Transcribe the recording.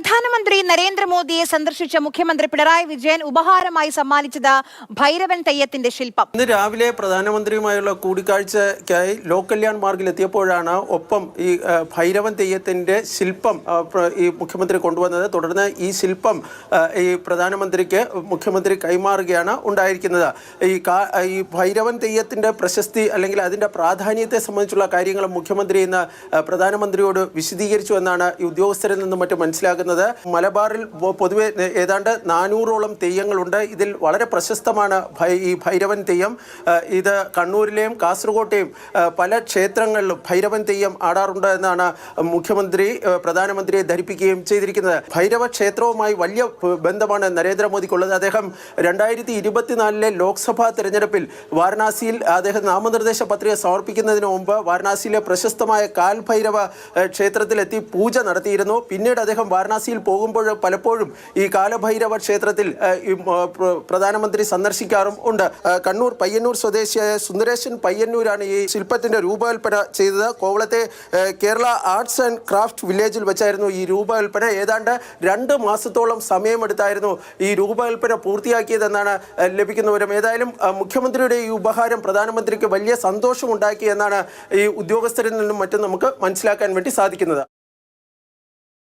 പ്രധാനമന്ത്രി നരേന്ദ്രമോദിയെ സന്ദർശിച്ച മുഖ്യമന്ത്രി പിണറായി വിജയൻ ഉപഹാരമായി സമ്മാനിച്ചത് ഭൈരവൻ തെയ്യത്തിന്റെ ശില്പം. ഇന്ന് രാവിലെ പ്രധാനമന്ത്രിയുമായുള്ള കൂടിക്കാഴ്ചയ്ക്കായി ലോക് കല്യാൺ മാർഗിൽ എത്തിയപ്പോഴാണ് ഒപ്പം ഈ ഭൈരവൻ തെയ്യത്തിന്റെ ശില്പം ഈ മുഖ്യമന്ത്രി കൊണ്ടുവന്നത്. തുടർന്ന് ഈ ശില്പം ഈ പ്രധാനമന്ത്രിക്ക് മുഖ്യമന്ത്രി കൈമാറുകയാണ് ഉണ്ടായിരിക്കുന്നത്. ഈ ഭൈരവൻ തെയ്യത്തിന്റെ പ്രശസ്തി അല്ലെങ്കിൽ അതിന്റെ പ്രാധാന്യത്തെ സംബന്ധിച്ചുള്ള കാര്യങ്ങൾ മുഖ്യമന്ത്രി ഇന്ന് പ്രധാനമന്ത്രിയോട് വിശദീകരിച്ചു എന്നാണ് ഈ ഉദ്യോഗസ്ഥരിൽ നിന്നും മറ്റും മനസ്സിലാക്കുന്നത്. മലബാറിൽ പൊതുവെ ഏതാണ്ട് 400ഓളം തെയ്യങ്ങളുണ്ട്. ഇതിൽ വളരെ പ്രശസ്തമാണ് ഈ ഭൈരവൻ തെയ്യം. ഇത് കണ്ണൂരിലെയും കാസർഗോട്ടെയും പല ക്ഷേത്രങ്ങളിലും ഭൈരവൻ തെയ്യം ആടാറുണ്ട് എന്നാണ് മുഖ്യമന്ത്രി പ്രധാനമന്ത്രിയെ ധരിപ്പിക്കുകയും ചെയ്തിരിക്കുന്നത്. ഭൈരവ ക്ഷേത്രവുമായി വലിയ ബന്ധമാണ് നരേന്ദ്രമോദിക്കുള്ളത്. അദ്ദേഹം 2024 ലോക്സഭാ തെരഞ്ഞെടുപ്പിൽ വാരണാസിയിൽ അദ്ദേഹം നാമനിർദ്ദേശ പത്രിക സമർപ്പിക്കുന്നതിന് മുമ്പ് വാരണാസിയിലെ പ്രശസ്തമായ കാൽ ഭൈരവ ക്ഷേത്രത്തിലെത്തി പൂജ നടത്തിയിരുന്നു. പിന്നീട് അദ്ദേഹം വാരണാസിയിൽ പോകുമ്പോൾ പലപ്പോഴും ഈ കാലഭൈരവ ക്ഷേത്രത്തിൽ പ്രധാനമന്ത്രി സന്ദർശിക്കാറും ഉണ്ട്. കണ്ണൂർ പയ്യന്നൂർ സ്വദേശിയായ സുന്ദരേശൻ പയ്യന്നൂരാണ് ഈ ശില്പത്തിന്റെ രൂപകൽപ്പന ചെയ്തത്. കോവളത്തെ കേരള ആർട്സ് ആൻഡ് ക്രാഫ്റ്റ് വില്ലേജിൽ വെച്ചായിരുന്നു ഈ രൂപകൽപ്പന. ഏതാണ്ട് 2 മാസത്തോളം സമയമെടുത്തായിരുന്നു ഈ രൂപകൽപ്പന പൂർത്തിയാക്കിയതെന്നാണ് ലഭിക്കുന്ന വിവരം. ഏതായാലും മുഖ്യമന്ത്രിയുടെ ഈ ഉപഹാരം പ്രധാനമന്ത്രിക്ക് വലിയ സന്തോഷമുണ്ടാക്കി എന്നാണ് ഈ ഉദ്യോഗസ്ഥരിൽ നിന്നും മറ്റും നമുക്ക് മനസ്സിലാക്കാൻ വേണ്ടി സാധിക്കുന്നത്.